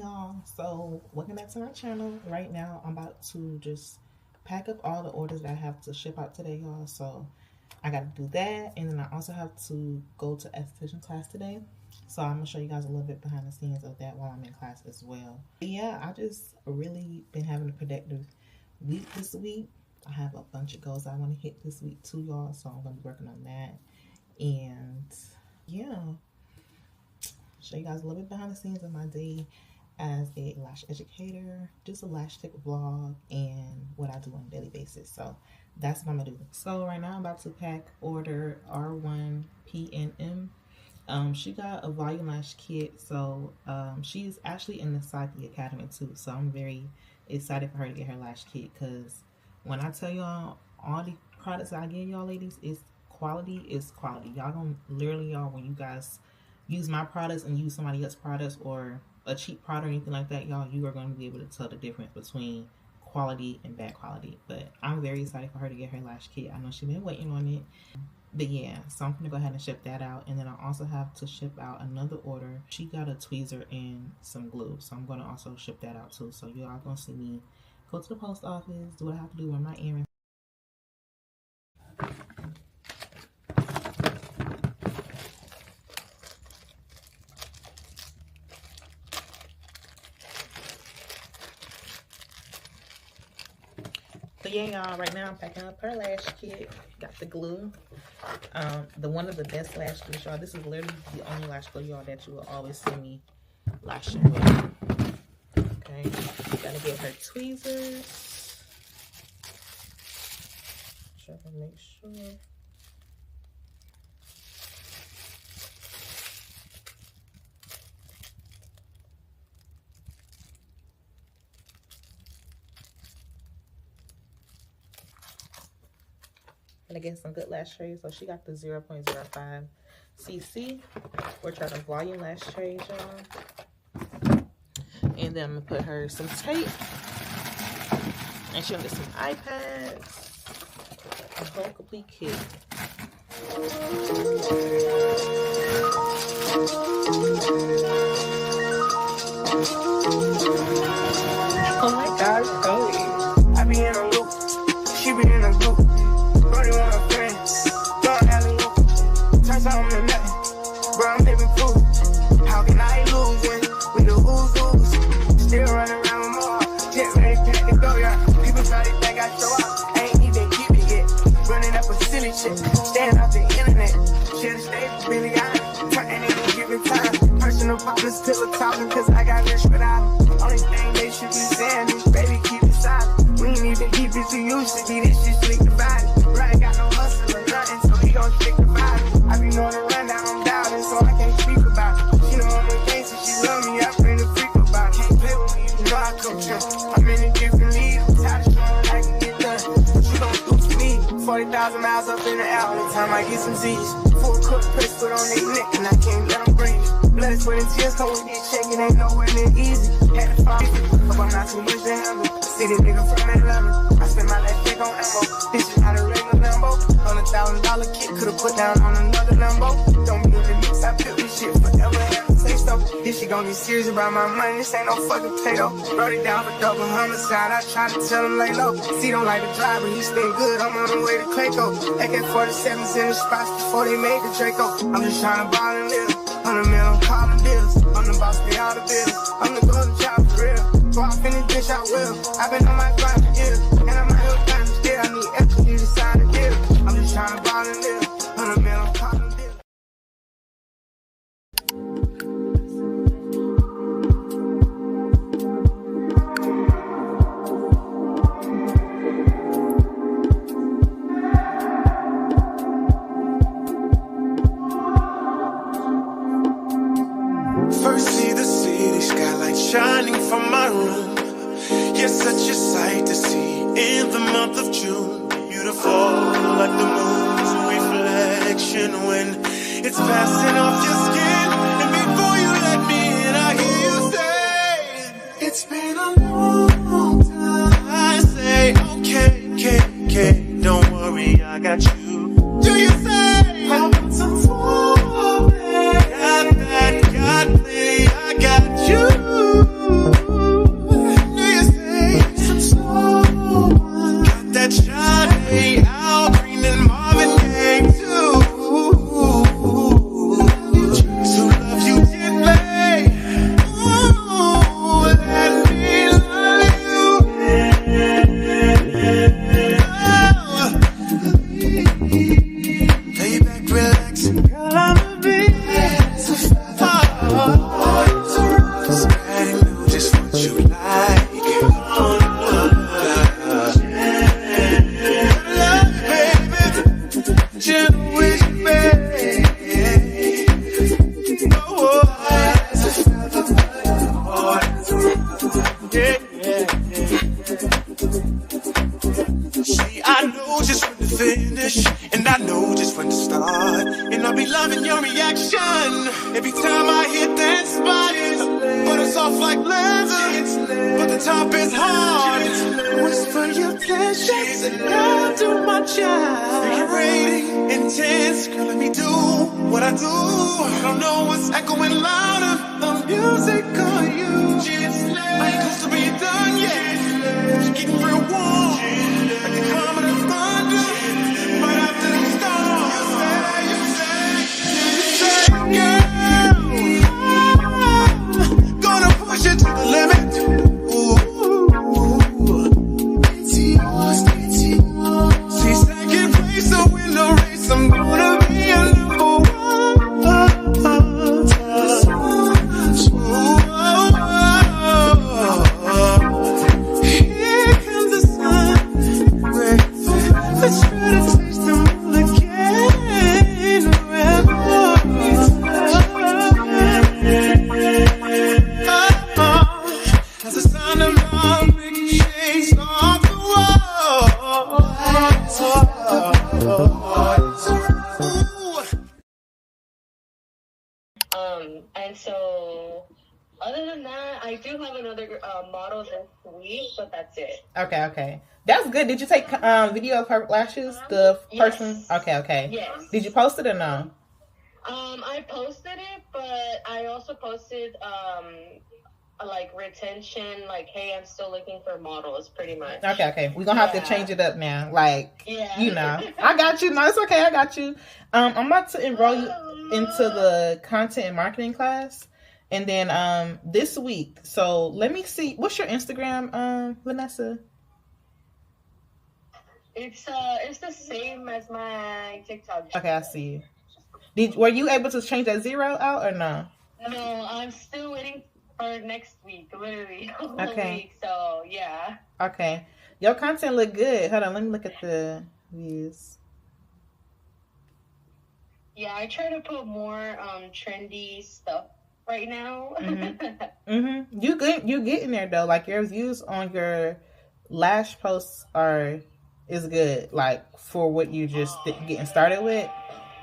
y'all, so welcome back to my channel. Right now I'm about to just pack up all the orders that I have to ship out today, y'all. So I got to do that, and then I also have to go to esthetician class today, so I'm gonna show you guys a little bit behind the scenes of that while I'm in class as well. But yeah, I just really been having a productive week this week. I have a bunch of goals I want to hit this week too, y'all, so I'm gonna be working on that. And yeah, show you guys a little bit behind the scenes of my day as a lash educator, just a lash tech vlog, and what I do on a daily basis. So that's what I'm gonna do. So right now I'm about to pack order R1PNM. She got a volume lash kit, so she's actually in the Psyche Academy too, so I'm very excited for her to get her lash kit, because when I tell y'all all the products that I give y'all ladies is quality. Y'all gonna literally, y'all, when you guys use my products and use somebody else's products or a cheap product or anything like that, y'all, you are going to be able to tell the difference between quality and bad quality. But I'm very excited for her to get her lash kit. I know she's been waiting on it. But yeah, so I'm gonna go ahead and ship that out, and then I also have to ship out another order. She got a tweezer and some glue, so I'm gonna also ship that out too. So you all gonna see me go to the post office, do what I have to do, run my errands. So yeah, y'all, right now I'm packing up her lash kit. Got the glue. One of the best lash glue, y'all. This is literally the only lash glue, y'all, that you will always see me lashing with. Okay, gotta get her tweezers. Try to make sure. Gonna get some good lash trays. So she got the 0.05 cc, which are the volume lash trays, y'all. And then I'm gonna put her some tape, and she'll get some iPads, a whole complete kit. Oh my gosh, Chloe. I be in a loop, she be in a group. Brody want a friend, don't alley loop. Turns out I'm the nothing, bro, I'm living proof. How can I lose when we the who's? Still running around with more, get ready, pack to go, y'all. People probably think I show up, I ain't even keep it yet. Running up a silly shit, staying off the internet. Should've stayed for Billy Island, turning in a given time. Personal problems till the talking, cause I got rich without them. Only thing they should be saying is, baby, keep it silent. We ain't even keep it to used to be, this shit slick the body. Right, got no hustle or nothing, so he gon' stick the body. I be knowing the rundown, I'm doubting, so I can't speak about it. She know I'm a gangster, she love me, I bring the freak about it. Can't play with me, you know I come true. I'm in a different league, I'm tired of showing I can get done. What you gon' do to me? 40,000 miles up in the air, all the time I get some Z's. Full cook press put on their neck, and I can't let them breathe. Blood, sweat, and tears, cold, get shaking, ain't nowhere near easy. Had to find it, hope I'm not too much to handle. City nigga from Atlanta, I spent my last check on ammo. This is not a regular Lambo. $100,000 kit, could've put down on another Lambo. Don't be in the mix, I built this shit forever, have to say so. This shit gon' get serious about my money, this ain't no fucking potato. Wrote it down for double homicide, I try to tell him lay low. See, don't like the driver, he stay good, I'm on the way to Clayco. AK-47s in the spots before they made the Draco. I'm just trying to ball and live. 100 mil, I'm calling bills. I'm the boss, pay all the bills. I'm the golden child for real. Go off in this bitch, I will. I've been on my grind for years, and I'm out here trying to steal. I need equity to sign a deal. I'm just trying to ball and live. 100 mil, I'm calling bills. First see the city skylight shining from my room. Yes, such a sight to see in the month of June. Beautiful like the moon's reflection when it's passing off your skin. And before you let me in, I hear you say, it's been a long time. I say, okay, don't worry, I got you. Do you say, I want some more? Got that, got me, I got you. just when to finish, and I know just when to start. And I'll be loving your reaction every time I hit that spot. But it's soft like leather, but the top is hard. Whisper your pleasures and I'll do my job. Rating intense, girl, let me do what I do. I don't know what's echoing louder, the music or you. I ain't close to being done yet. It's getting real warm, like the calm of the thunder. Right after the storm, you say, girl, I'm gonna push it to the limit. Ooh, see, second place, so in the race, I'm gonna be a number one. Here comes the sun. Let's try to taste them all again. As the sound of love ricochets off the wall. And so, other than that, I do have another model this week, but that's it. Okay. That's good. Did you take video of her lashes? The person? Yes. Okay. Yes. Did you post it or no? I posted it, but I also posted like retention, like, hey, I'm still looking for models, pretty much. Okay. We're gonna have to change it up now. Like, Yeah. you know, I got you. No, it's okay. I got you. I'm about to enroll you into the content and marketing class, and then this week. So let me see. What's your Instagram, Vanessa? It's the same as my TikTok. Okay, I see you. Were you able to change that 0 out or no? No, I'm still waiting for next week, literally. Okay. Week, so yeah. Okay. Your content look good. Hold on, let me look at the views. Yeah, I try to put more trendy stuff right now. You good? You getting there though? Like your views on your lash posts is good. Like for what you just getting started with.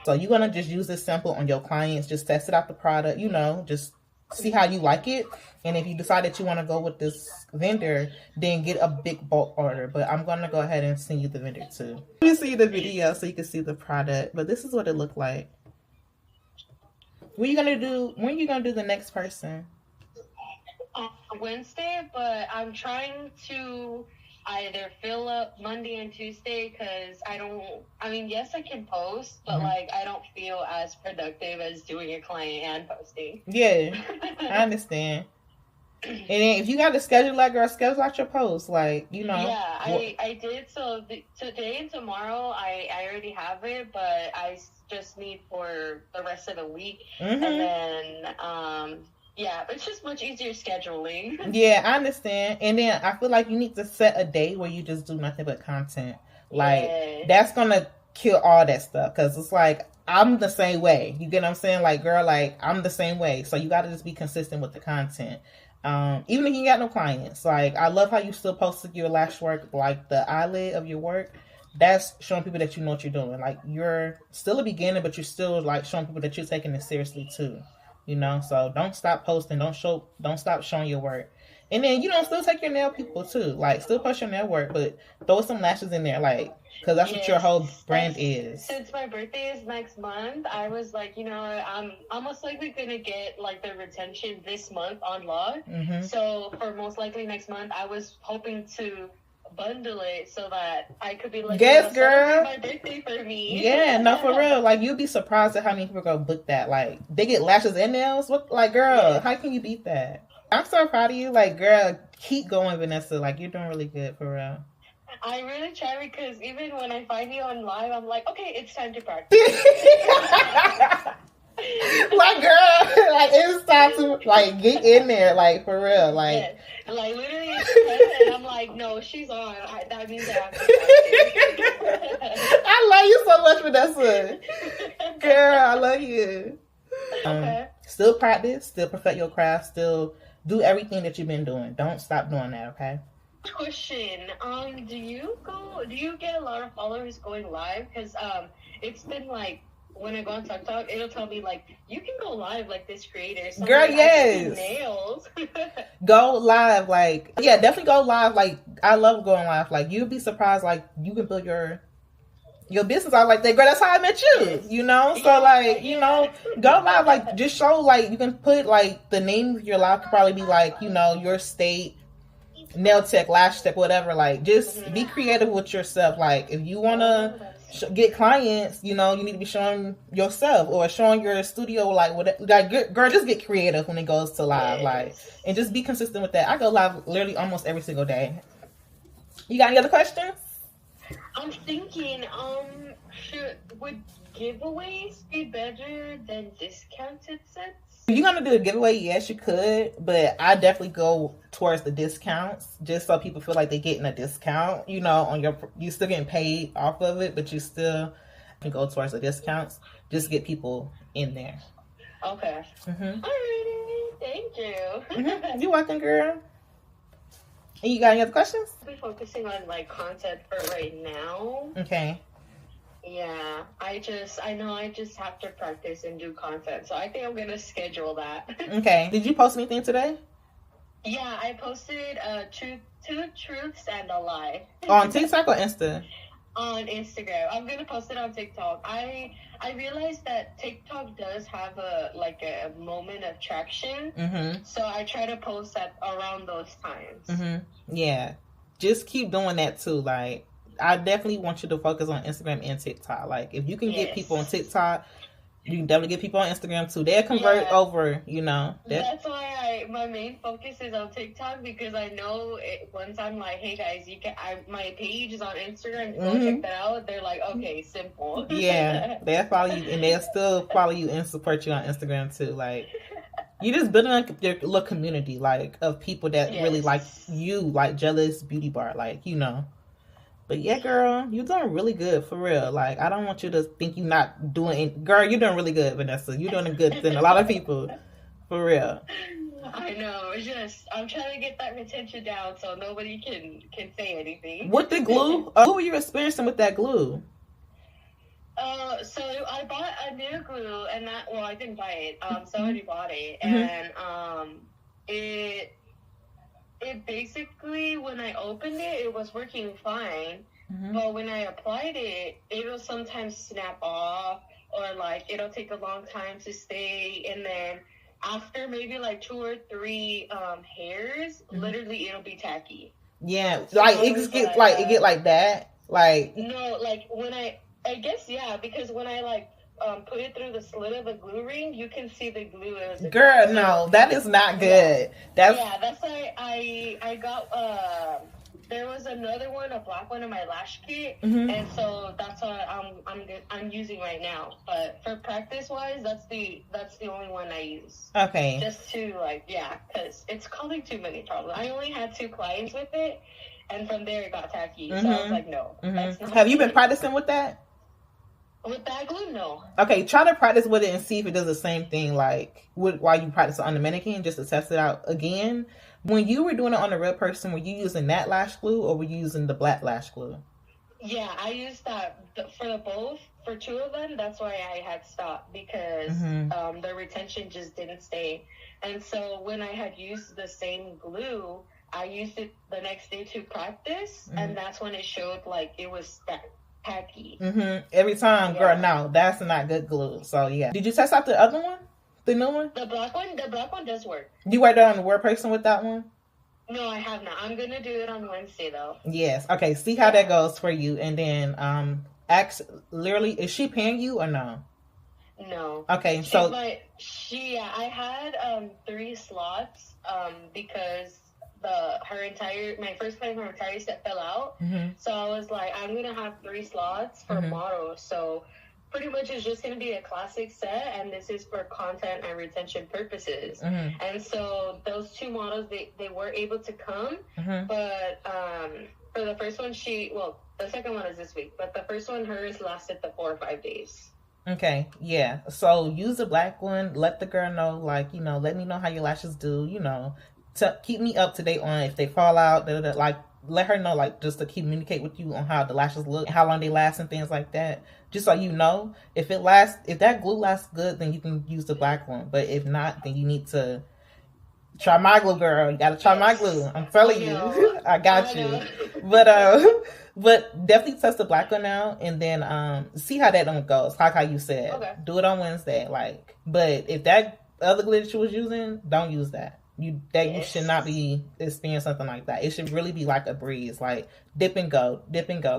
So you're gonna just use this sample on your clients. Just test it out the product. You know, just see how you like it. And if you decide that you want to go with this vendor, then get a big bulk order. But I'm gonna go ahead and send you the vendor too. Let me see the video so you can see the product. But this is what it looked like. When you gonna do the next person? Wednesday, but I'm trying to either fill up Monday and Tuesday because yes, I can post, but like I don't feel as productive as doing a client and posting. Yeah, I understand. And then if you got to schedule that, girl, schedule out your posts, like, you know. Yeah, I did. So today and tomorrow, I already have it, but I just need for the rest of the week. And then, yeah, it's just much easier scheduling. Yeah, I understand. And then I feel like you need to set a day where you just do nothing but content. Like, that's going to kill all that stuff. Because it's like, I'm the same way. You get what I'm saying? Like, girl, like, I'm the same way. So you got to just be consistent with the content. Even if you got no clients. Like, I love how you still posted your lash work, like the eyelid of your work. That's showing people that you know what you're doing. Like, you're still a beginner, but you're still, like, showing people that you're taking it seriously, too. You know? So, don't stop posting. Don't stop showing your work. And then, you know, still take your nail people, too. Like, still post your nail work, but throw some lashes in there, like, because that's what your whole brand is. Since my birthday is next month, I was like, you know, I'm most likely going to get, like, the retention this month on log. So, for most likely next month, I was hoping to bundle it so that I could be like, yes, girl, my birthday for me. Yeah, no, for real. Like, you'd be surprised at how many people go book that. Like, they get lashes and nails. What, like, girl, how can you beat that? I'm so proud of you. Like, girl, keep going, Vanessa. Like, you're doing really good, for real. I really try because even when I find you on live, I'm like, okay, it's time to practice. Like, girl, like, it's time to, like, get in there, like, for real, like. Yeah. Like, literally, it's 10, and I'm like, no, she's on. That means I have to practice. I love you so much, Vanessa. Girl, I love you. Okay. Still practice, still perfect your craft, still do everything that you've been doing. Don't stop doing that, okay? Question. Do you go do you get a lot of followers going live? Because it's been like, when I go on TikTok, it'll tell me like, you can go live like this creator. So girl, like, yes. Nails. Go live, like, yeah, definitely go live. Like, I love going live. Like, you'd be surprised, like, you can build your business out like that. Girl, that's how I met you, you know? So, like, you know, go live, like, just show, like, you can put, like, the name of your live could probably be, like, you know, your state, nail tech, lash tech, whatever. Like, just be creative with yourself. Like, if you want to get clients, you know, you need to be showing yourself or showing your studio, like, whatever. Like, girl, just get creative when it goes to live, like, and just be consistent with that. I go live literally almost every single day. You got any other questions? I'm thinking, would giveaways be better than discounted sets? If you're gonna do a giveaway, yes, you could, but I definitely go towards the discounts, just so people feel like they're getting a discount. You know, you still getting paid off of it, but you still can go towards the discounts. Just get people in there. Okay. Alrighty, thank you. You're welcome, girl. And you got any other questions? I'll be focusing on like content for right now. Okay. Yeah, I know I just have to practice and do content, so I think I'm gonna schedule that. Okay. Did you post anything today? Yeah, I posted two truths and a lie. On TikTok or Insta? On Instagram. I'm gonna post it on TikTok. I realized that TikTok does have a moment of traction, so I try to post at around those times. Yeah, just keep doing that too. Like, I definitely want you to focus on Instagram and TikTok. Like, if you can get people on TikTok, you can definitely get people on Instagram too. They'll convert over, you know. That's why my main focus is on TikTok, because I know once I'm like, hey guys, my page is on Instagram, go check that out. They're like, okay, simple. Yeah, they'll follow you, and they'll still follow you and support you on Instagram too. Like, you just building up your little community, like, of people that really like you, like Jealous Beauty Bar, like, you know. But yeah, girl, you're doing really good, for real. Like, I don't want you to think you're not doing it. Girl, you're doing really good, Vanessa. You're doing good than a lot of people, for real. I know. It's just, I'm trying to get that retention down so nobody can say anything. With the glue? What were you experiencing with that glue? So I bought a new glue, and I didn't buy it. Somebody bought it, and it basically, when I opened it was working fine, but when I applied it, it'll sometimes snap off, or like it'll take a long time to stay, and then after maybe like 2 or 3 hairs, literally it'll be tacky. Yeah, like it get like that. Like, no, like when I guess, yeah, because when I like put it through the slit of the glue ring, you can see the glue. Girl, no, that is not good. That's why I got there was another one, a black one in my lash kit, and so that's what I'm using right now. But for practice wise, that's the only one I use. Okay. Just to because it's causing too many problems. I only had 2 clients with it, and from there it got tacky. So I was like, no. That's not Have you been practicing with that? With that glue, no. Okay, try to practice with it and see if it does the same thing, like while you practice it on the mannequin, just to test it out again. When you were doing it on a real person, were you using that lash glue or were you using the black lash glue? Yeah, I used that for both. For 2 of them, that's why I had stopped, because the retention just didn't stay. And so when I had used the same glue, I used it the next day to practice, and that's when it showed like it was tacky. Every time, girl. No, that's not good glue. So yeah. Did you test out the other one, the new one? The black one does work. You worked on the word person with that one? No, I have not. I'm gonna do it on Wednesday though. Yes. Okay. See how that goes for you, and then literally, is she paying you or no? No. Okay. So I had 3 slots because my first client, her entire set fell out. So I was like, I'm gonna have 3 slots for models. So pretty much it's just gonna be a classic set, and this is for content and retention purposes. And so those 2 models, they were able to come, but for the first one, the second one is this week, but the first one, hers lasted the 4 or 5 days. Okay, yeah. So use the black one. Let the girl know, like, let me know how your lashes do. To keep me up to date on if they fall out. Like, let her know, like, just to communicate with you on how the lashes look, how long they last, and things like that. Just so you know, if that glue lasts good, then you can use the black one. But if not, then you need to try my glue, girl. You gotta try my glue. I'm telling you, I got you. But definitely test the black one out, and then see how that one goes. Like how you said, do it on Wednesday. Like, but if that other glue that you was using, don't use that. You should not be experiencing something like that. It should really be like a breeze, like dip and go.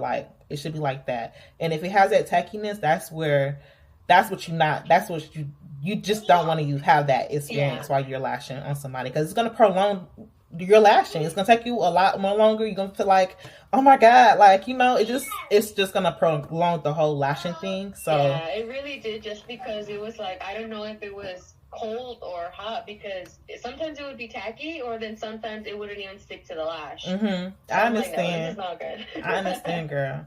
Like it should be like that. And if it has that tackiness, that's what you just don't want to have that experience while you're lashing on somebody, because it's gonna prolong your lashing. It's gonna take you a lot more longer. You're gonna feel like, oh my god, like, you know, it's just gonna prolong the whole lashing thing. So yeah, it really did, just because it was like, I don't know if it was cold or hot, because sometimes it would be tacky, or then sometimes it wouldn't even stick to the lash. I understand. Like, no, this is not good. I understand, girl.